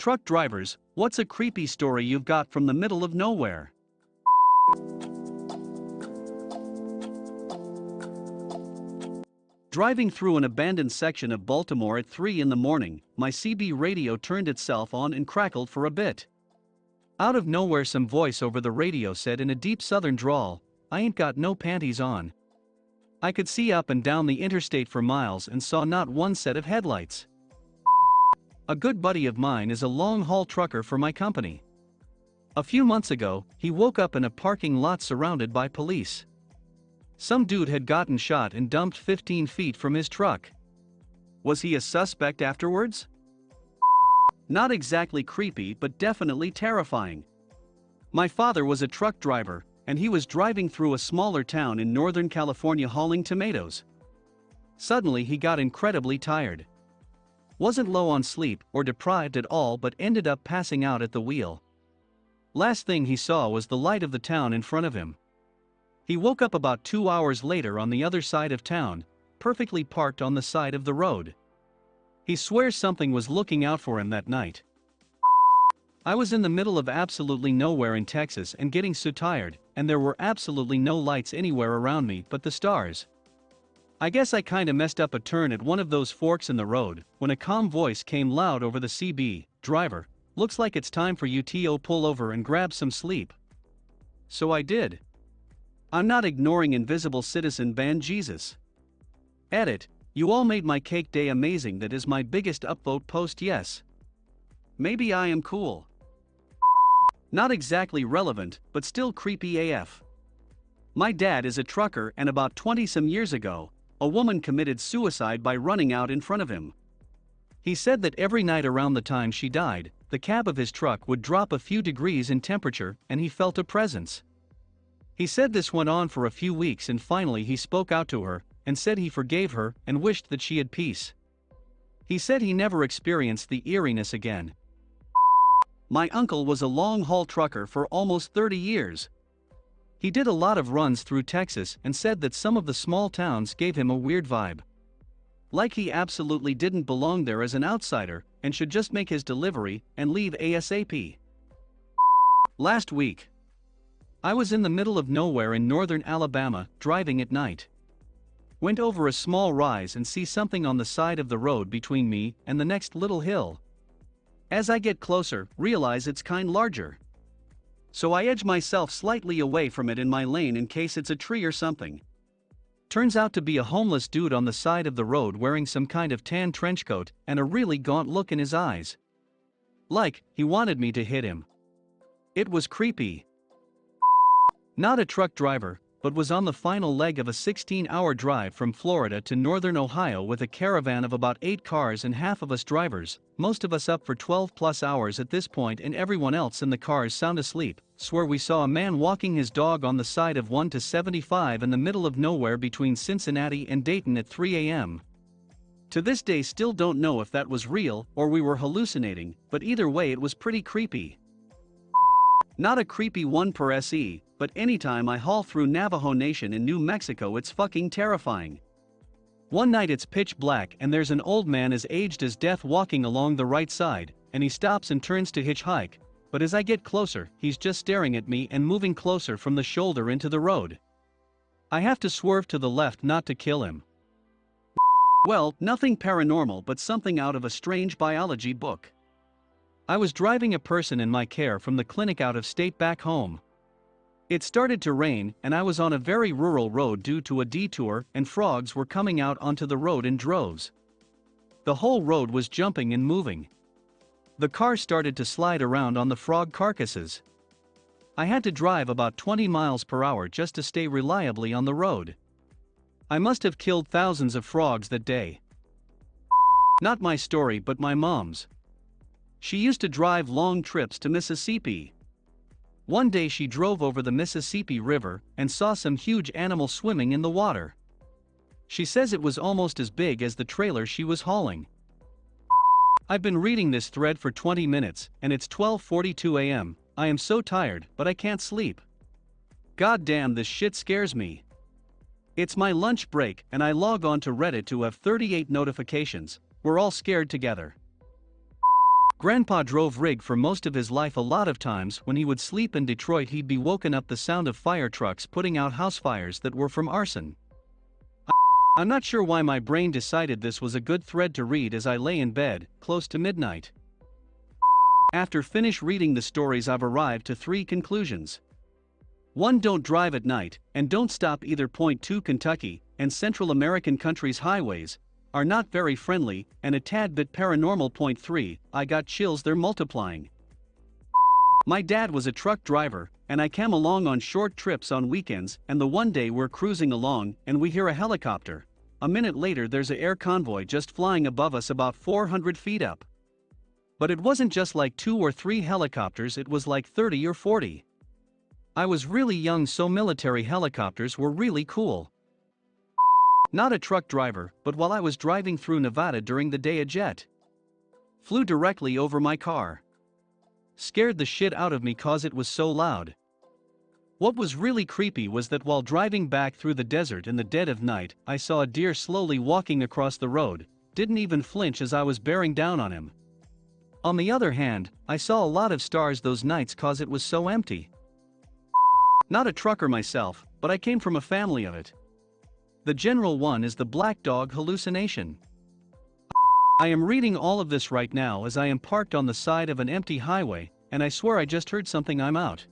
truck drivers, what's a creepy story you've got from the middle of nowhere? Driving through an abandoned section of Baltimore at 3 in the morning, my CB radio turned itself on and crackled for a bit. Out of nowhere, some voice over the radio said in a deep southern drawl, "I ain't got no panties on." I could see up and down the interstate for miles and saw not one set of headlights. A good buddy of mine is a long-haul trucker for my company. A few months ago, he woke up in a parking lot surrounded by police. Some dude had gotten shot and dumped 15 feet from his truck. Was he a suspect afterwards? Not exactly creepy, but definitely terrifying. My father was a truck driver, and he was driving through a smaller town in Northern California hauling tomatoes. Suddenly he got incredibly tired. Wasn't low on sleep or deprived at all, but ended up passing out at the wheel. Last thing he saw was the light of the town in front of him. He woke up about 2 hours later on the other side of town, perfectly parked on the side of the road. He swears something was looking out for him that night. I was in the middle of absolutely nowhere in Texas and getting so tired, and there were absolutely no lights anywhere around me but the stars. I guess I kinda messed up a turn at one of those forks in the road, when a calm voice came loud over the CB, "Driver, looks like it's time for you to pull over and grab some sleep." So I did. I'm not ignoring Invisible Citizen Band Jesus. Edit, you all made my cake day amazing. That is my biggest upvote post, yes. Maybe I am cool. Not exactly relevant, but still creepy AF. My dad is a trucker, and about 20-some years ago, a woman committed suicide by running out in front of him. He said that every night around the time she died, the cab of his truck would drop a few degrees in temperature and he felt a presence. He said this went on for a few weeks, and finally he spoke out to her and said he forgave her and wished that she had peace. He said he never experienced the eeriness again. My uncle was a long-haul trucker for almost 30 years. He did a lot of runs through Texas and said that some of the small towns gave him a weird vibe. Like he absolutely didn't belong there as an outsider and should just make his delivery and leave ASAP. Last week, I was in the middle of nowhere in northern Alabama, driving at night. Went over a small rise and see something on the side of the road between me and the next little hill. As I get closer, realize it's kind larger. So I edge myself slightly away from it in my lane in case it's a tree or something. Turns out to be a homeless dude on the side of the road wearing some kind of tan trench coat and a really gaunt look in his eyes. Like, he wanted me to hit him. It was creepy. Not a truck driver, but was on the final leg of a 16-hour drive from Florida to northern Ohio with a caravan of about 8 cars and half of us drivers, most of us up for 12+ hours at this point and everyone else in the cars sound asleep. Swear we saw a man walking his dog on the side of 1-75 in the middle of nowhere between Cincinnati and Dayton at 3 a.m. To this day still don't know if that was real or we were hallucinating, but either way it was pretty creepy. Not a creepy one per SE, but anytime I haul through Navajo Nation in New Mexico it's fucking terrifying. One night it's pitch black and there's an old man as aged as death walking along the right side, and he stops and turns to hitchhike, but as I get closer, he's just staring at me and moving closer from the shoulder into the road. I have to swerve to the left not to kill him. Well, nothing paranormal but something out of a strange biology book. I was driving a person in my care from the clinic out of state back home. It started to rain and I was on a very rural road due to a detour, and frogs were coming out onto the road in droves. The whole road was jumping and moving. The car started to slide around on the frog carcasses. I had to drive about 20 miles per hour just to stay reliably on the road. I must have killed thousands of frogs that day. Not my story but my mom's. She used to drive long trips to Mississippi. One day she drove over the Mississippi River and saw some huge animal swimming in the water. She says it was almost as big as the trailer she was hauling. I've been reading this thread for 20 minutes and it's 12:42 a.m. I am so tired, but I can't sleep. God damn, this shit scares me. It's my lunch break and I log on to Reddit to have 38 notifications. We're all scared together. Grandpa drove rig for most of his life. A lot of times when he would sleep in Detroit he'd be woken up the sound of fire trucks putting out house fires that were from arson. I'm not sure why my brain decided this was a good thread to read as I lay in bed, close to midnight. After finish reading the stories I've arrived to 3 conclusions. 1. Don't drive at night, and don't stop either. Point 2. Kentucky and Central American countries' highways are not very friendly and a tad bit paranormal. Point 3. I got chills, they're multiplying. My dad was a truck driver, and I came along on short trips on weekends, and the one day we're cruising along and we hear a helicopter. A minute later there's a air convoy just flying above us about 400 feet up. But it wasn't just like 2 or 3 helicopters, it was like 30 or 40. I was really young, so military helicopters were really cool. Not a truck driver, but while I was driving through Nevada during the day a jet flew directly over my car. Scared the shit out of me cause it was so loud. What was really creepy was that while driving back through the desert in the dead of night, I saw a deer slowly walking across the road, didn't even flinch as I was bearing down on him. On the other hand, I saw a lot of stars those nights cause it was so empty. Not a trucker myself, but I came from a family of it. The general one is the black dog hallucination. I am reading all of this right now as I am parked on the side of an empty highway, and I swear I just heard something. I'm out.